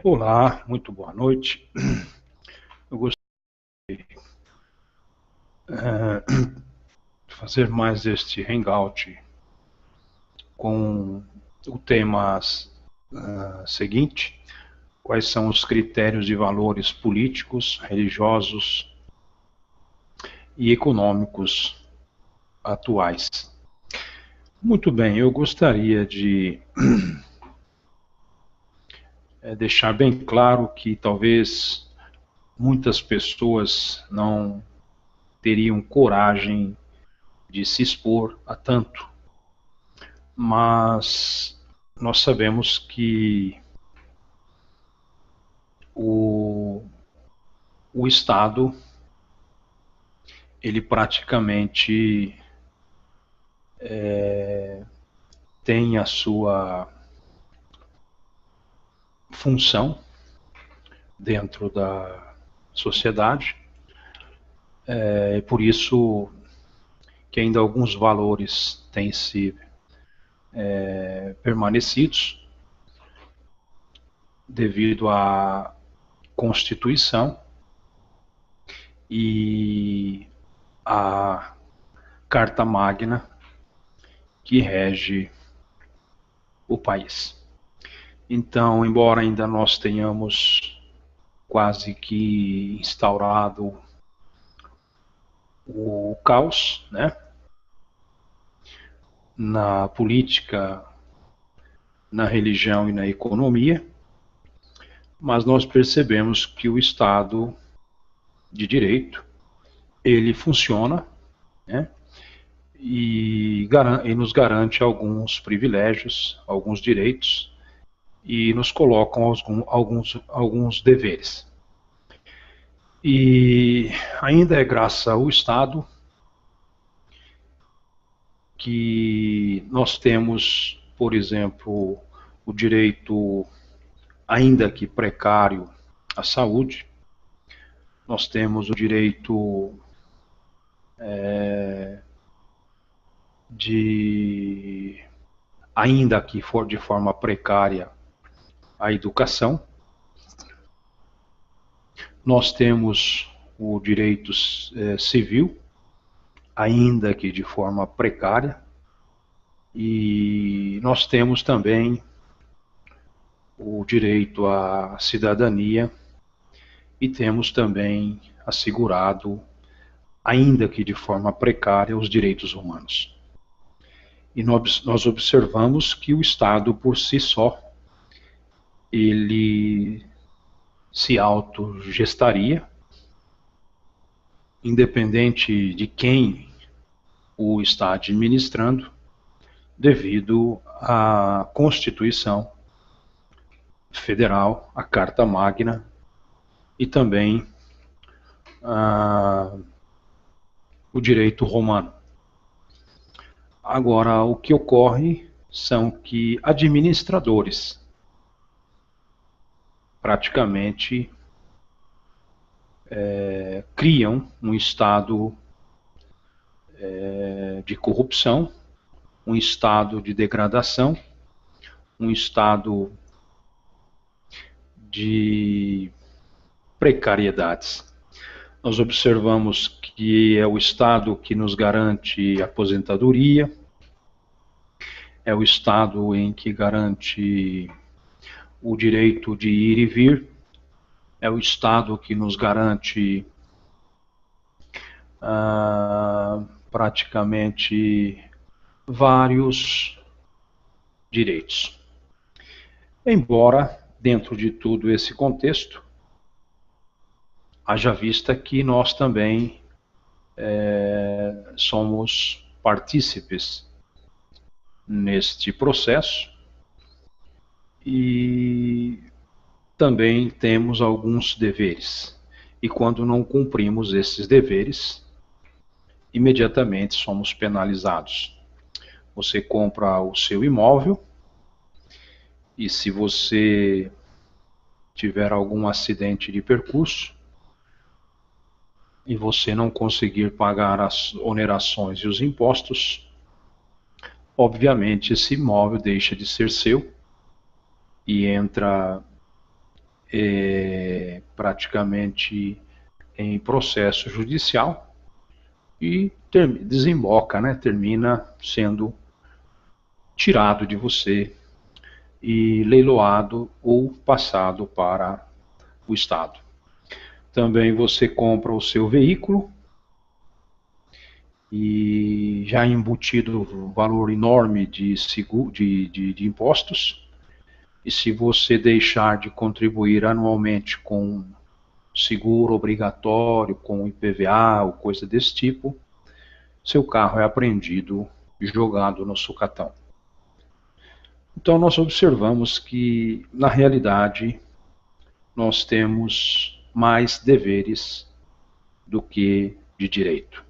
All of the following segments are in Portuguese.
Olá, muito boa noite. Eu gostaria de fazer mais este hangout com o tema seguinte: quais são os critérios e valores políticos, religiosos e econômicos atuais? Muito bem, eu gostaria de deixar bem claro que talvez muitas pessoas não teriam coragem de se expor a tanto, mas nós sabemos que o Estado, ele praticamente tem a sua função dentro da sociedade, é por isso que ainda alguns valores têm se permanecidos devido à Constituição e à Carta Magna que rege o país. Então, embora ainda nós tenhamos quase que instaurado o caos, né, na política, na religião e na economia, mas nós percebemos que o Estado de Direito, ele funciona, né, e nos garante alguns privilégios, alguns direitos, e nos colocam alguns deveres. E ainda é graças ao Estado que nós temos, por exemplo, o direito, ainda que precário, à saúde. Nós temos o direito de, ainda que for de forma precária, à educação. Nós temos o direito civil, ainda que de forma precária, e nós temos também o direito à cidadania e temos também assegurado, ainda que de forma precária, os direitos humanos. E nós observamos que o Estado, por si só, ele se autogestaria, independente de quem o está administrando, devido à Constituição Federal, à Carta Magna e também o direito romano. Agora, o que ocorre são que administradores praticamente criam um estado de corrupção, um estado de degradação, um estado de precariedades. Nós observamos que é o Estado que nos garante aposentadoria, é o Estado em que garante o direito de ir e vir, é o Estado que nos garante praticamente vários direitos. Embora, dentro de todo esse contexto, haja vista que nós também somos partícipes neste processo e também temos alguns deveres. E quando não cumprimos esses deveres, imediatamente somos penalizados. Você compra o seu imóvel e se você tiver algum acidente de percurso e você não conseguir pagar as onerações e os impostos, obviamente esse imóvel deixa de ser seu e entra praticamente em processo judicial e desemboca, né, termina sendo tirado de você e leiloado ou passado para o Estado. Também você compra o seu veículo e já embutido um valor enorme de impostos. E se você deixar de contribuir anualmente com seguro obrigatório, com IPVA ou coisa desse tipo, seu carro é apreendido e jogado no sucatão. Então nós observamos que, na realidade, nós temos mais deveres do que de direito.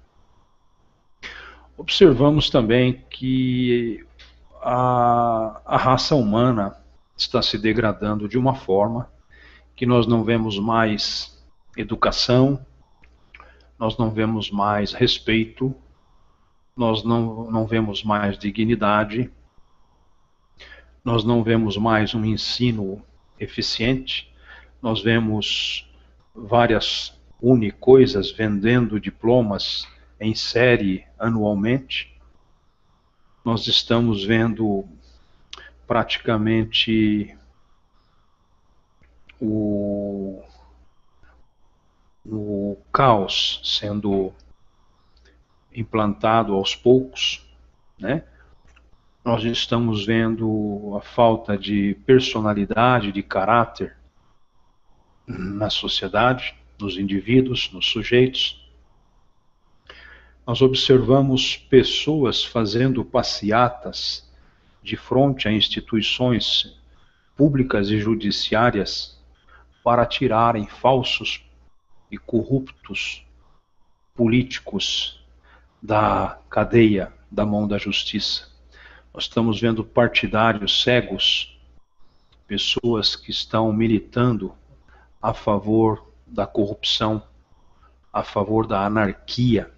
Observamos também que a raça humana está se degradando de uma forma que nós não vemos mais educação, nós não vemos mais respeito, nós não vemos mais dignidade, nós não vemos mais um ensino eficiente, nós vemos várias unicoisas vendendo diplomas em série anualmente. Nós estamos vendo praticamente o caos sendo implantado aos poucos, né? Nós estamos vendo a falta de personalidade, de caráter na sociedade, nos indivíduos, nos sujeitos. Nós observamos pessoas fazendo passeatas de frente a instituições públicas e judiciárias para tirarem falsos e corruptos políticos da cadeia, da mão da justiça. Nós estamos vendo partidários cegos, pessoas que estão militando a favor da corrupção, a favor da anarquia,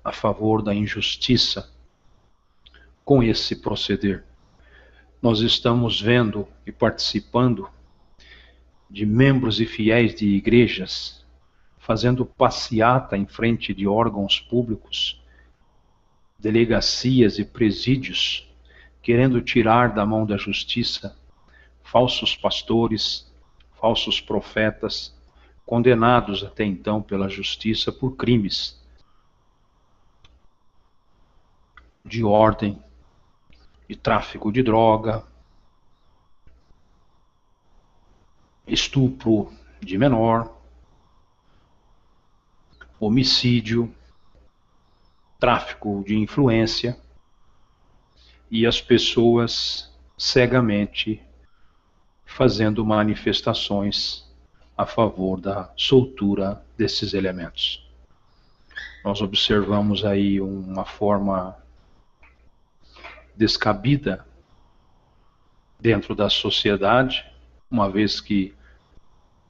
a favor da injustiça, com esse proceder. Nós estamos vendo e participando de membros e fiéis de igrejas fazendo passeata em frente de órgãos públicos, delegacias e presídios, querendo tirar da mão da justiça falsos pastores, falsos profetas, condenados até então pela justiça por crimes de ordem, de tráfico de droga, estupro de menor, homicídio, tráfico de influência, e as pessoas cegamente fazendo manifestações a favor da soltura desses elementos. Nós observamos aí uma forma descabida dentro da sociedade, uma vez que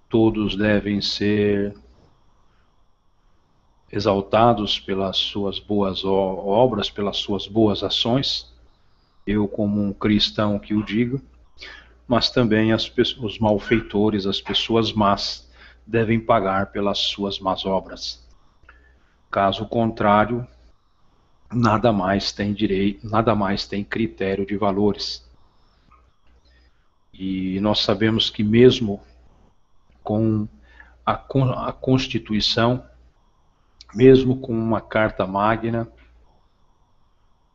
todos devem ser exaltados pelas suas boas obras, pelas suas boas ações, eu como um cristão que o digo, mas também os malfeitores, as pessoas más, devem pagar pelas suas más obras. Caso contrário, nada mais tem direito, nada mais tem critério de valores. E nós sabemos que mesmo com a Constituição, mesmo com uma Carta Magna,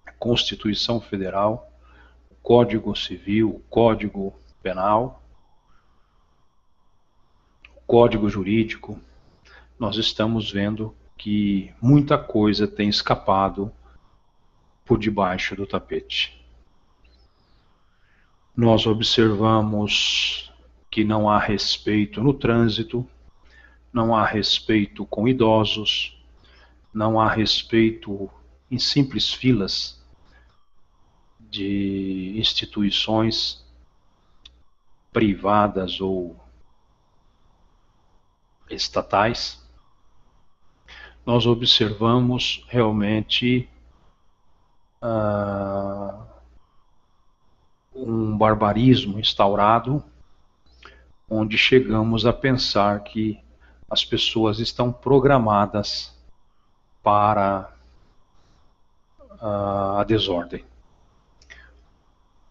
a Constituição Federal, o Código Civil, o Código Penal, o Código Jurídico, nós estamos vendo que muita coisa tem escapado por debaixo do tapete. Nós observamos que não há respeito no trânsito, não há respeito com idosos, não há respeito em simples filas de instituições privadas ou estatais. Nós observamos realmente um barbarismo instaurado, onde chegamos a pensar que as pessoas estão programadas para a desordem.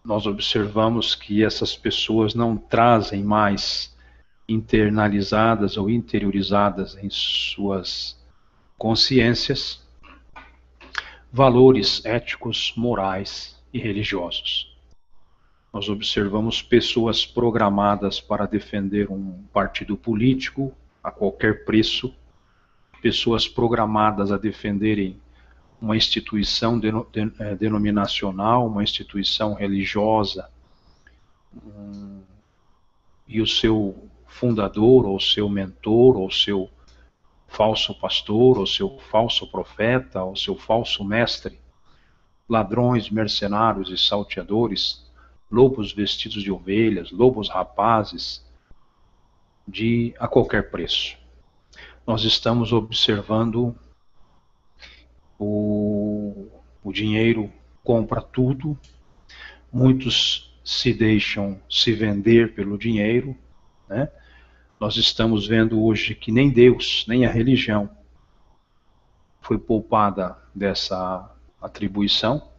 Nós observamos que essas pessoas não trazem mais internalizadas ou interiorizadas em suas consciências valores éticos, morais e religiosos. Nós observamos pessoas programadas para defender um partido político a qualquer preço, pessoas programadas a defenderem uma instituição denominacional, uma instituição religiosa, e o seu fundador, ou seu mentor, ou seu falso pastor, ou seu falso profeta, ou seu falso mestre, ladrões, mercenários e salteadores, lobos vestidos de ovelhas, lobos rapazes, a qualquer preço. Nós estamos observando o dinheiro compra tudo, muitos se deixam se vender pelo dinheiro, né? Nós estamos vendo hoje que nem Deus, nem a religião foi poupada dessa atribuição.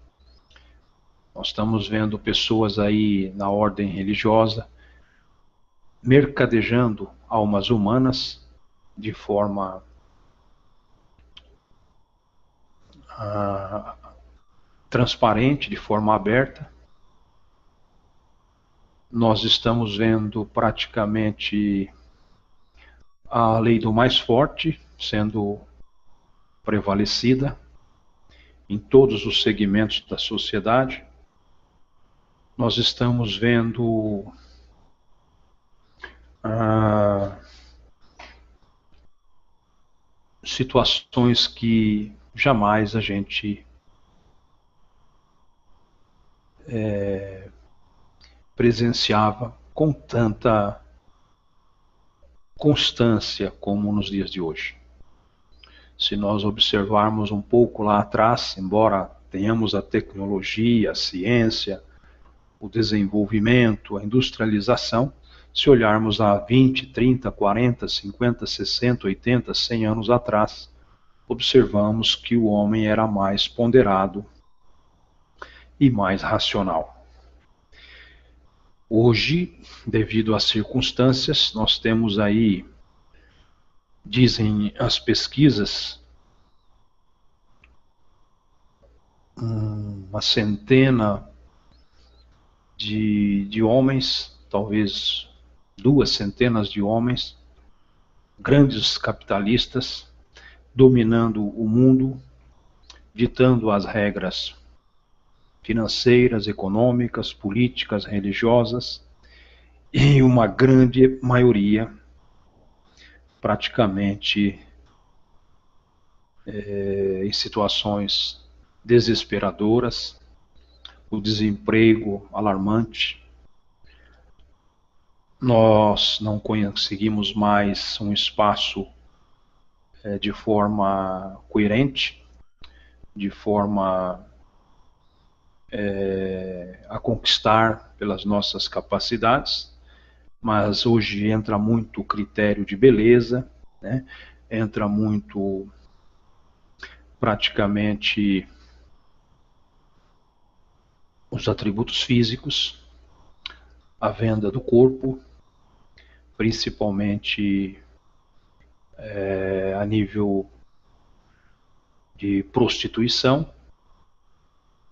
Nós estamos vendo pessoas aí na ordem religiosa mercadejando almas humanas de forma transparente, de forma aberta. Nós estamos vendo praticamente a lei do mais forte sendo prevalecida em todos os segmentos da sociedade. Nós estamos vendo situações que jamais a gente presenciava com tanta constância como nos dias de hoje. Se nós observarmos um pouco lá atrás, embora tenhamos a tecnologia, a ciência, o desenvolvimento, a industrialização, se olharmos há 20, 30, 40, 50, 60, 80, 100 anos atrás, observamos que o homem era mais ponderado e mais racional. Hoje, devido às circunstâncias, nós temos aí, dizem as pesquisas, uma centena de homens, talvez 2 centenas de homens, grandes capitalistas, dominando o mundo, ditando as regras financeiras, econômicas, políticas, religiosas, e uma grande maioria, praticamente, em situações desesperadoras, o desemprego alarmante. Nós não conseguimos mais um espaço de forma coerente, de forma a conquistar pelas nossas capacidades, mas hoje entra muito o critério de beleza, né? Entra muito praticamente os atributos físicos, a venda do corpo, principalmente a nível de prostituição.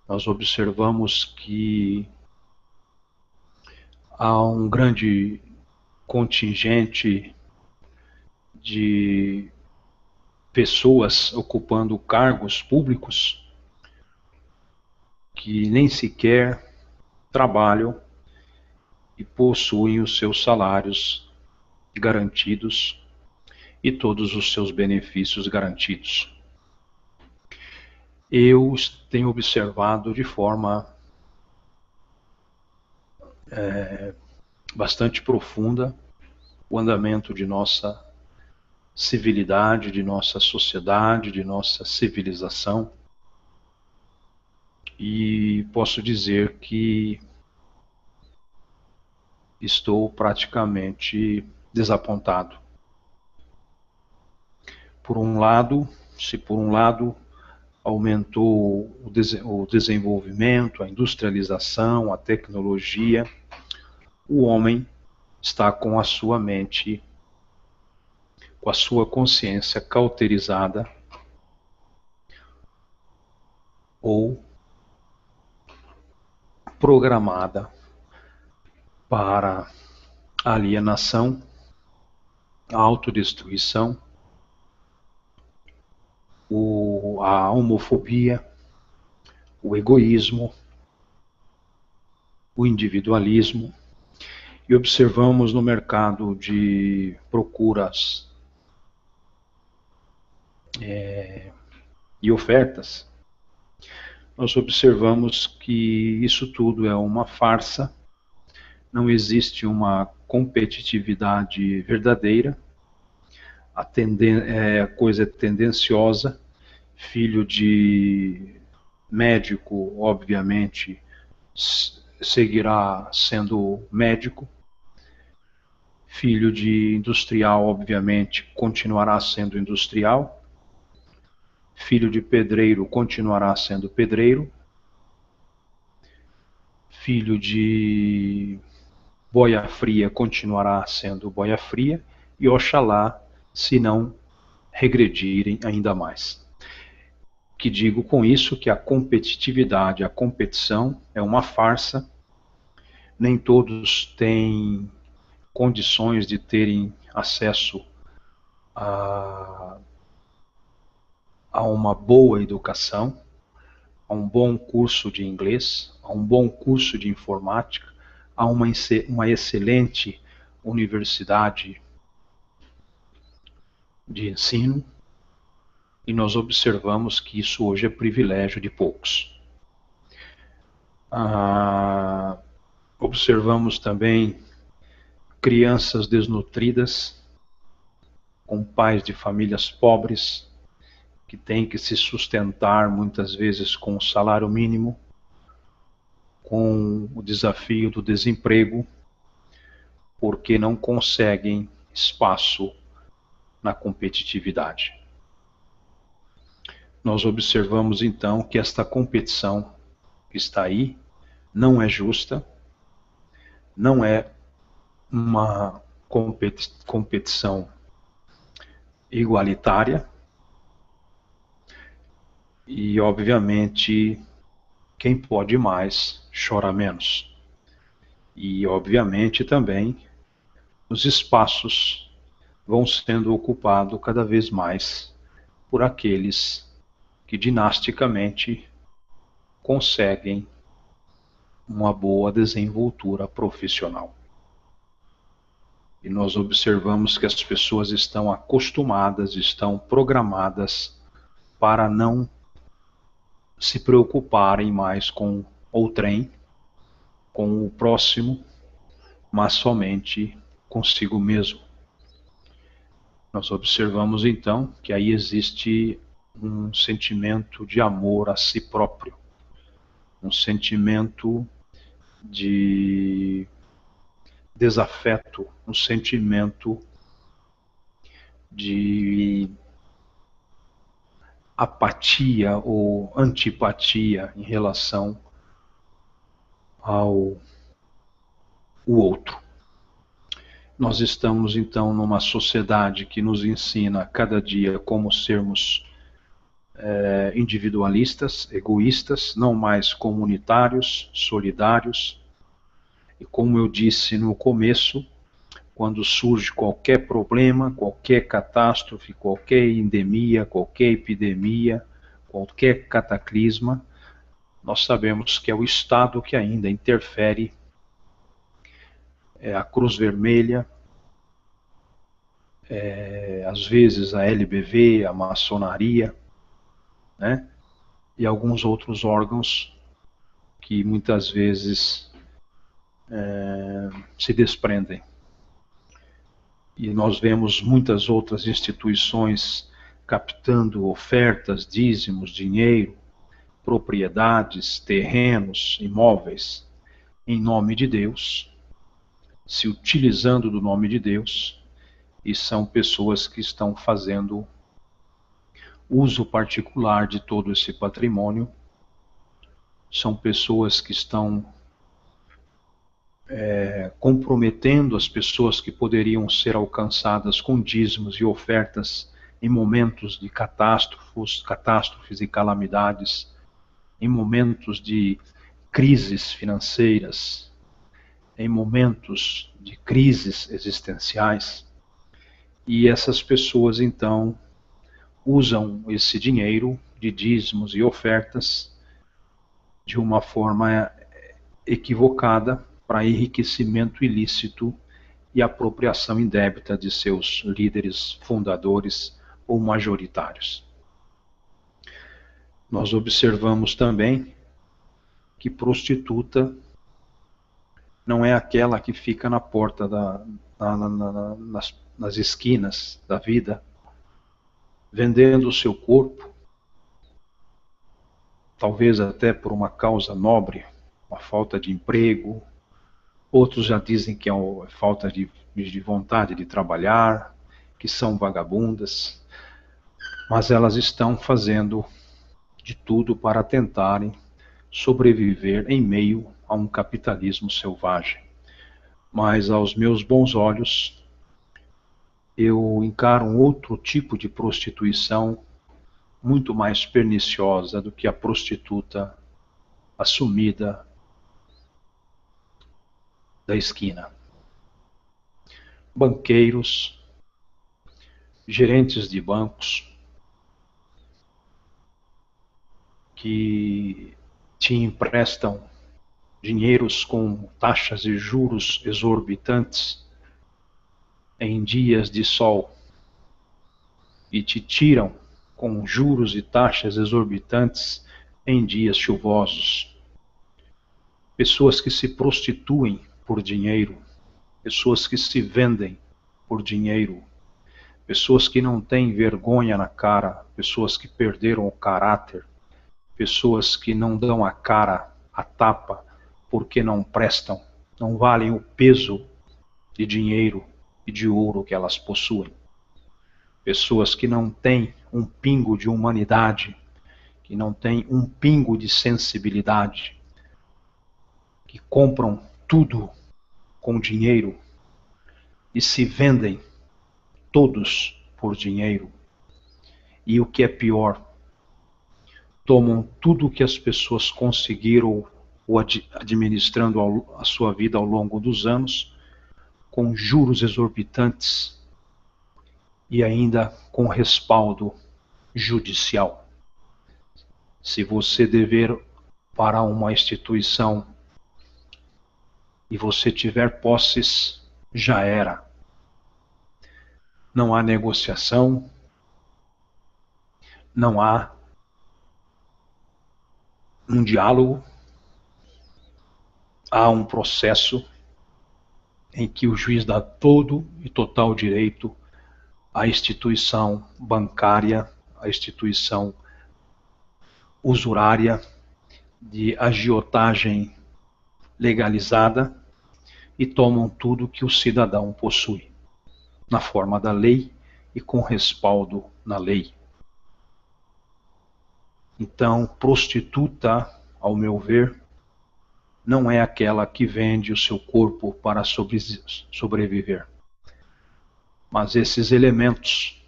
Nós observamos que há um grande contingente de pessoas ocupando cargos públicos que nem sequer trabalham e possuem os seus salários garantidos e todos os seus benefícios garantidos. Eu tenho observado de forma bastante profunda o andamento de nossa civilidade, de nossa sociedade, de nossa civilização, e posso dizer que estou praticamente desapontado. Por um lado, se por um lado aumentou o desenvolvimento, a industrialização, a tecnologia, o homem está com a sua mente, com a sua consciência cauterizada ou programada para a alienação, a autodestruição, a homofobia, o egoísmo, o individualismo, e observamos no mercado de procuras e ofertas, nós observamos que isso tudo é uma farsa, não existe uma competitividade verdadeira, a coisa é tendenciosa, filho de médico, obviamente, seguirá sendo médico, filho de industrial, obviamente, continuará sendo industrial, filho de pedreiro continuará sendo pedreiro, filho de boia fria continuará sendo boia fria, e oxalá se não regredirem ainda mais. Que digo com isso que a competitividade, a competição é uma farsa, nem todos têm condições de terem acesso a uma boa educação, a um bom curso de inglês, a um bom curso de informática, a uma excelente universidade de ensino, e nós observamos que isso hoje é privilégio de poucos. Observamos também crianças desnutridas, com pais de famílias pobres, que têm que se sustentar muitas vezes com o salário mínimo, com o desafio do desemprego, porque não conseguem espaço na competitividade. Nós observamos então que esta competição que está aí não é justa, não é uma competição igualitária e, obviamente, quem pode mais chora menos. E, obviamente, também os espaços vão sendo ocupados cada vez mais por aqueles que dinasticamente conseguem uma boa desenvoltura profissional. E nós observamos que as pessoas estão acostumadas, estão programadas para não se preocuparem mais com o trem, com o próximo, mas somente consigo mesmo. Nós observamos então que aí existe um sentimento de amor a si próprio, um sentimento de desafeto, um sentimento de apatia ou antipatia em relação ao outro. Nós estamos então numa sociedade que nos ensina cada dia como sermos individualistas, egoístas, não mais comunitários, solidários. E como eu disse no começo, quando surge qualquer problema, qualquer catástrofe, qualquer endemia, qualquer epidemia, qualquer cataclisma, nós sabemos que é o Estado que ainda interfere, é a Cruz Vermelha, às vezes a LBV, a maçonaria, né? E alguns outros órgãos que muitas vezes se desprendem. E nós vemos muitas outras instituições captando ofertas, dízimos, dinheiro, propriedades, terrenos, imóveis, em nome de Deus, se utilizando do nome de Deus, e são pessoas que estão fazendo uso particular de todo esse patrimônio, são pessoas que estão comprometendo as pessoas que poderiam ser alcançadas com dízimos e ofertas em momentos de catástrofes e calamidades, em momentos de crises financeiras, em momentos de crises existenciais. E essas pessoas, então, usam esse dinheiro de dízimos e ofertas de uma forma equivocada para enriquecimento ilícito e apropriação indébita de seus líderes fundadores ou majoritários. Nós observamos também que prostituta não é aquela que fica na porta nas esquinas da vida, vendendo o seu corpo, talvez até por uma causa nobre, uma falta de emprego. Outros já dizem que é falta de vontade de trabalhar, que são vagabundas, mas elas estão fazendo de tudo para tentarem sobreviver em meio a um capitalismo selvagem. Mas aos meus bons olhos, eu encaro um outro tipo de prostituição muito mais perniciosa do que a prostituta assumida da esquina. Banqueiros, gerentes de bancos, que te emprestam dinheiros com taxas e juros exorbitantes em dias de sol e te tiram com juros e taxas exorbitantes em dias chuvosos. Pessoas que se prostituem por dinheiro, pessoas que se vendem por dinheiro, pessoas que não têm vergonha na cara, pessoas que perderam o caráter, pessoas que não dão a cara, a tapa, porque não prestam, não valem o peso de dinheiro e de ouro que elas possuem. Pessoas que não têm um pingo de humanidade, que não têm um pingo de sensibilidade, que compram tudo com dinheiro e se vendem todos por dinheiro. E o que é pior, tomam tudo que as pessoas conseguiram administrando a sua vida ao longo dos anos, com juros exorbitantes e ainda com respaldo judicial. Se você dever para uma instituição e você tiver posses, já era. Não há negociação, não há um diálogo, há um processo em que o juiz dá todo e total direito à instituição bancária, à instituição usurária de agiotagem legalizada e tomam tudo que o cidadão possui, na forma da lei e com respaldo na lei. Então, prostituta, ao meu ver, não é aquela que vende o seu corpo para sobreviver. Mas esses elementos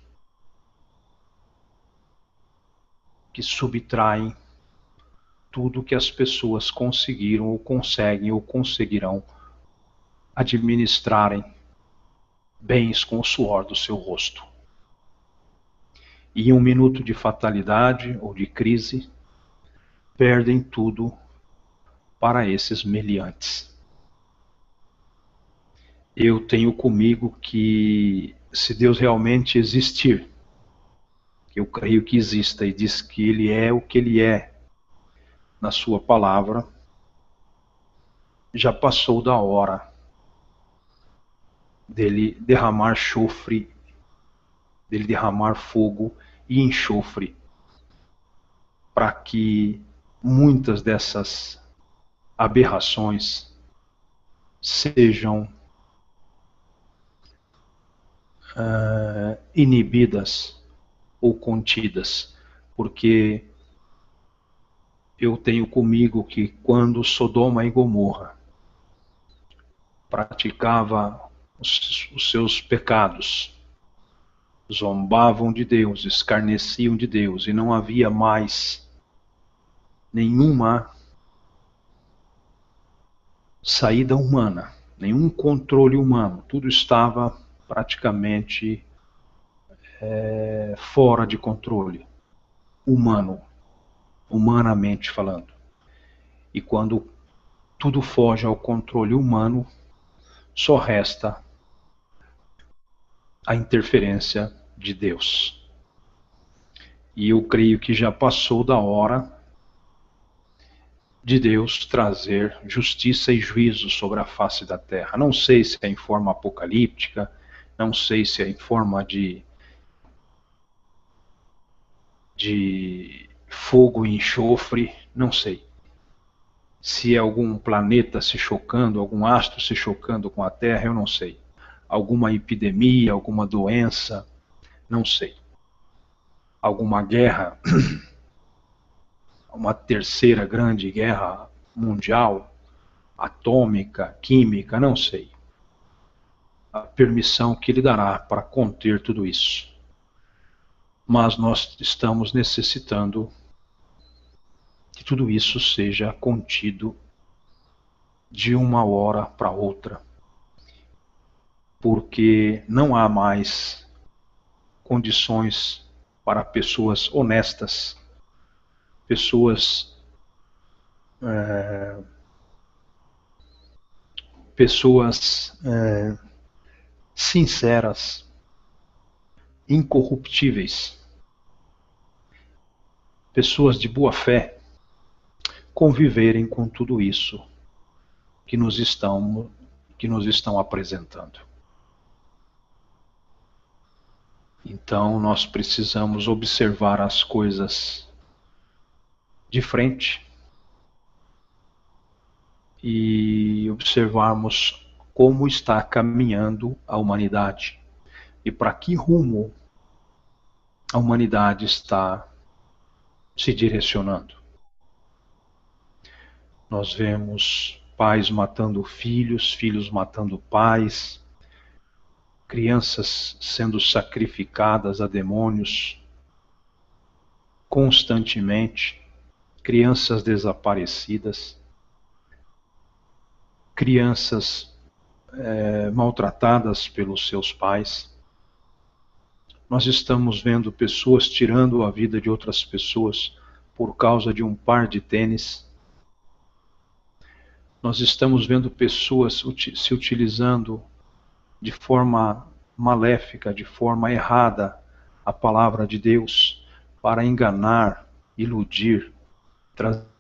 que subtraem tudo que as pessoas conseguiram ou conseguem ou conseguirão administrarem bens com o suor do seu rosto. E em um minuto de fatalidade ou de crise, perdem tudo para esses meliantes. Eu tenho comigo que, se Deus realmente existir, eu creio que exista e diz que Ele é o que Ele é na sua palavra, já passou da hora dele derramar chofre, dele derramar fogo e enxofre, para que muitas dessas aberrações sejam inibidas ou contidas, porque eu tenho comigo que quando Sodoma e Gomorra praticava os seus pecados, zombavam de Deus, escarneciam de Deus, e não havia mais nenhuma saída humana, nenhum controle humano, tudo estava praticamente fora de controle humano, humanamente falando. E quando tudo foge ao controle humano, só resta a interferência de Deus. E eu creio que já passou da hora de Deus trazer justiça e juízo sobre a face da terra. Não sei se é em forma apocalíptica, não sei se é em forma de fogo e enxofre, não sei. Se é algum planeta se chocando, algum astro se chocando com a Terra, eu não sei. Alguma epidemia, alguma doença, não sei. Alguma guerra, uma terceira grande guerra mundial, atômica, química, não sei. A permissão que ele dará para conter tudo isso. Mas nós estamos necessitando que tudo isso seja contido de uma hora para outra, porque não há mais condições para pessoas honestas, pessoas sinceras, incorruptíveis, pessoas de boa fé, conviverem com tudo isso que nos estão apresentando. Então nós precisamos observar as coisas de frente e observarmos como está caminhando a humanidade e para que rumo a humanidade está se direcionando. Nós vemos pais matando filhos, filhos matando pais, crianças sendo sacrificadas a demônios constantemente, crianças desaparecidas, crianças maltratadas pelos seus pais. Nós estamos vendo pessoas tirando a vida de outras pessoas por causa de um par de tênis. Nós estamos vendo pessoas se utilizando de forma maléfica, de forma errada, a palavra de Deus para enganar, iludir, trazer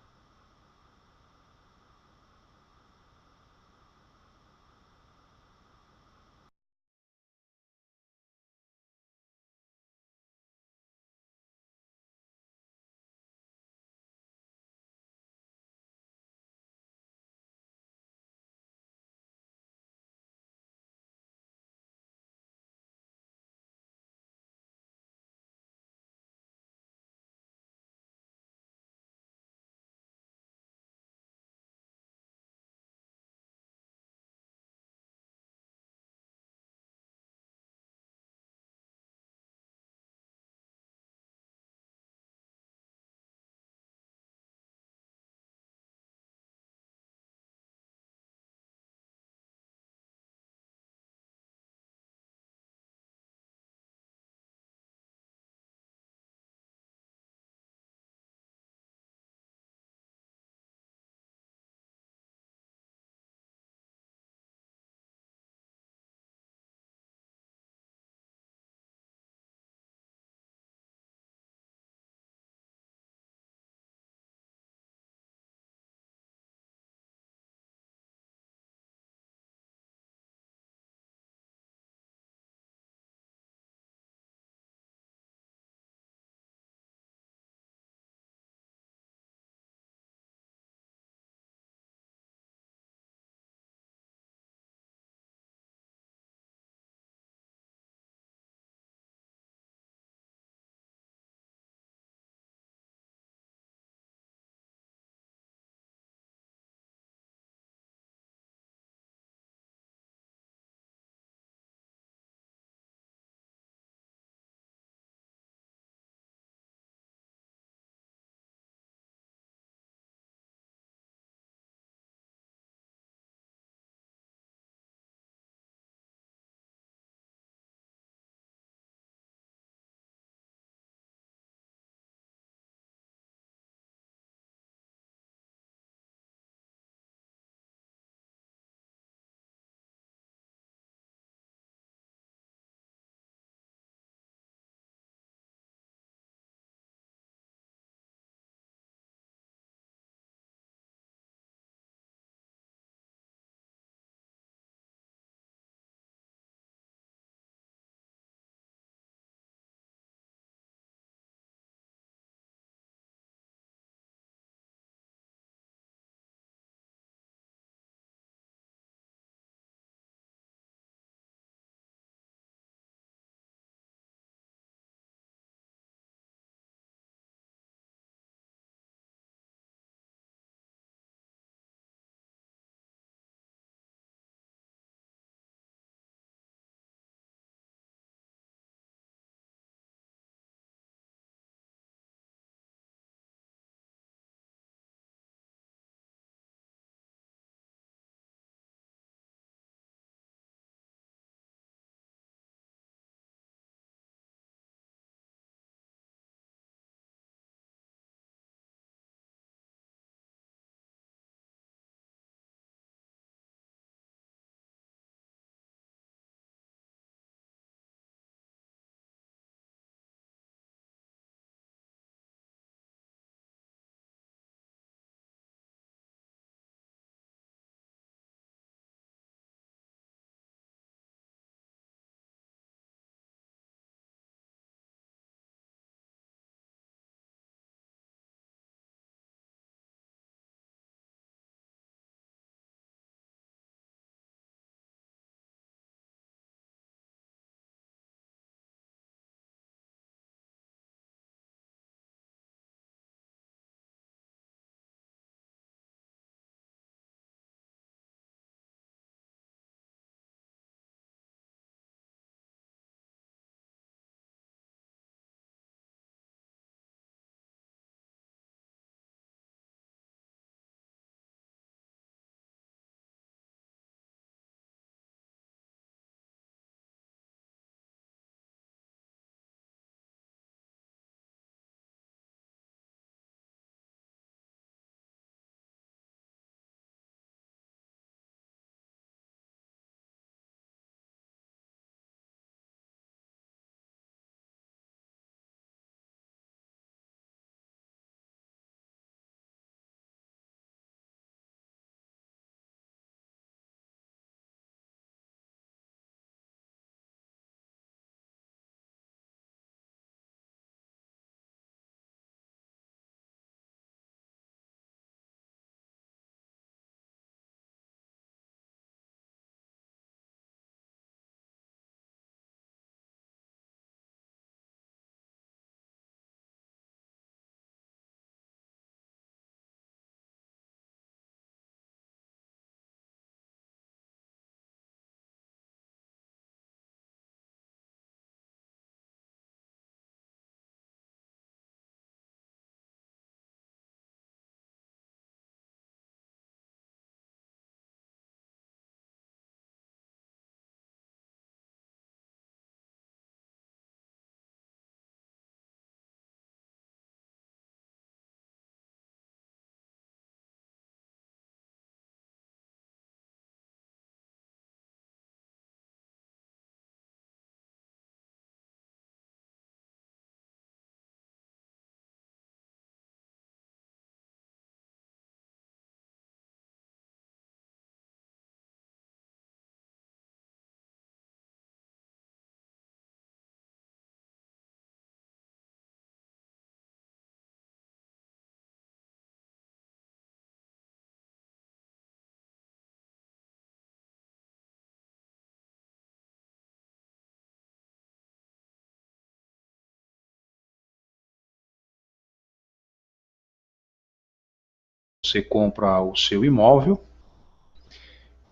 você compra o seu imóvel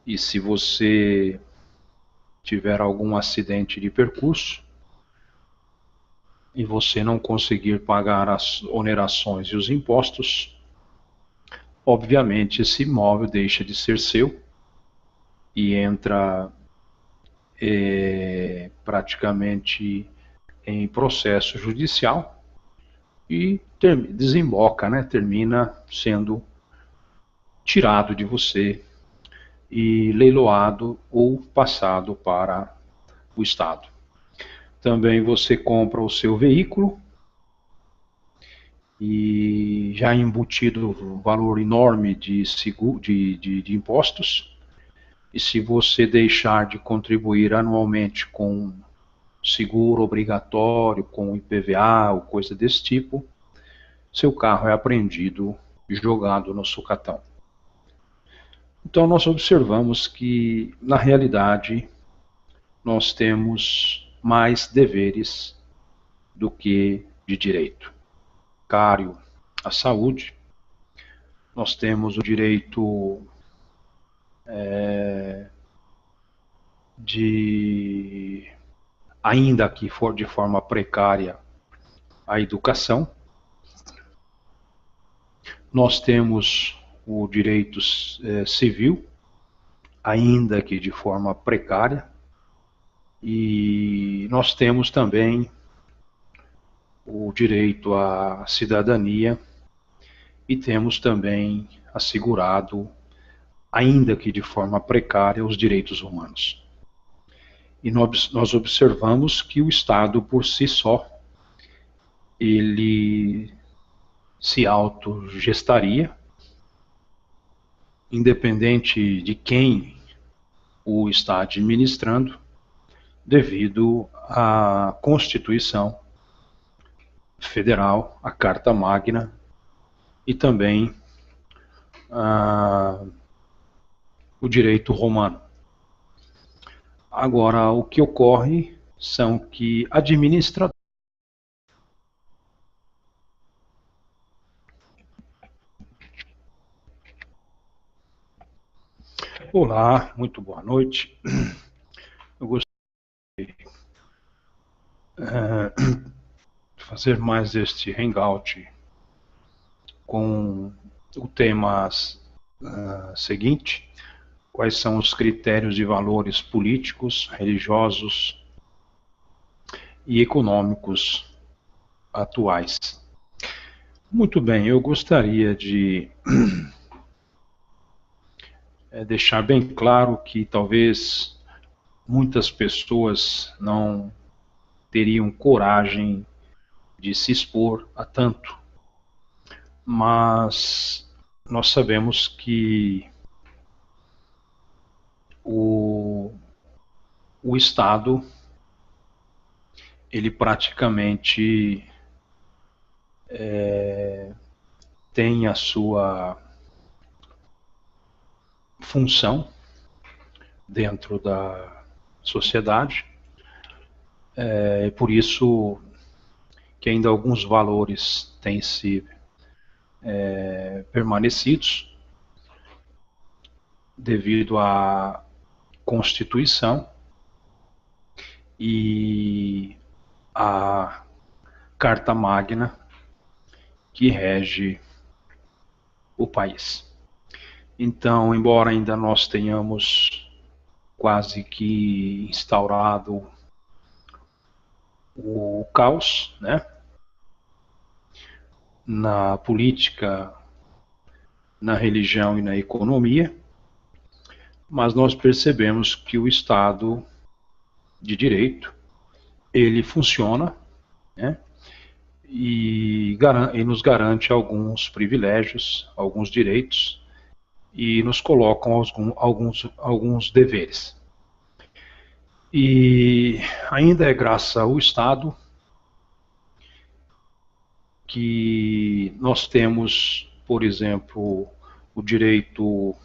e se você tiver algum acidente de percurso e você não conseguir pagar as onerações e os impostos, obviamente esse imóvel deixa de ser seu e entra praticamente em processo judicial e desemboca, né, termina sendo tirado de você e leiloado ou passado para o Estado. Também você compra o seu veículo e já embutido um valor enorme de impostos. E se você deixar de contribuir anualmente com seguro obrigatório, com IPVA ou coisa desse tipo, seu carro é apreendido e jogado no sucatão. Então nós observamos que, na realidade, nós temos mais deveres do que de direito. Cário à saúde, nós temos o direito de, ainda que for de forma precária, a educação. Nós temos o direito civil, ainda que de forma precária, e nós temos também o direito à cidadania e temos também assegurado, ainda que de forma precária, os direitos humanos. E nós observamos que o Estado, por si só, ele se autogestaria, independente de quem o está administrando, devido à Constituição Federal, à Carta Magna e também o direito romano. Agora, o que ocorre são que administradores. Olá, muito boa noite. Eu gostaria de fazer mais este hangout com o tema seguinte: quais são os critérios e valores políticos, religiosos e econômicos atuais. Muito bem, eu gostaria de deixar bem claro que talvez muitas pessoas não teriam coragem de se expor a tanto, mas nós sabemos que o Estado, ele praticamente tem a sua função dentro da sociedade, por isso que ainda alguns valores têm se permanecidos devido à Constituição e à Carta Magna que rege o país. Então, embora ainda nós tenhamos quase que instaurado o caos, né, na política, na religião e na economia, mas nós percebemos que o Estado de Direito, ele funciona, né, e nos garante alguns privilégios, alguns direitos, e nos colocam alguns deveres. E ainda é graças ao Estado que nós temos, por exemplo, o direito,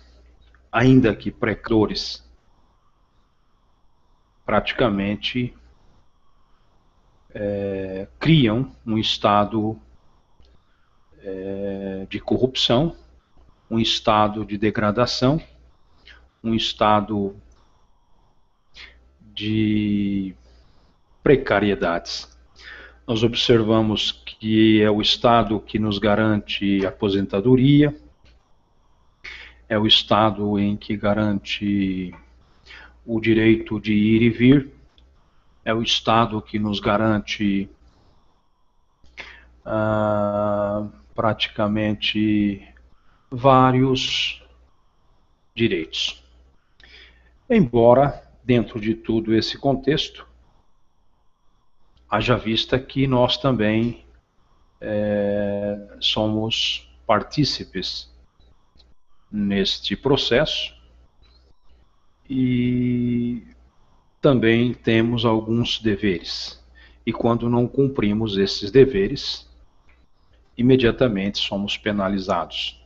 ainda que precários, praticamente criam um estado de corrupção um estado de degradação, um estado de precariedades. Nós observamos que é o Estado que nos garante aposentadoria, é o Estado em que garante o direito de ir e vir, é o Estado que nos garante praticamente vários direitos. Embora, dentro de todo esse contexto, haja vista que nós também somos partícipes neste processo e também temos alguns deveres. E quando não cumprimos esses deveres, imediatamente somos penalizados.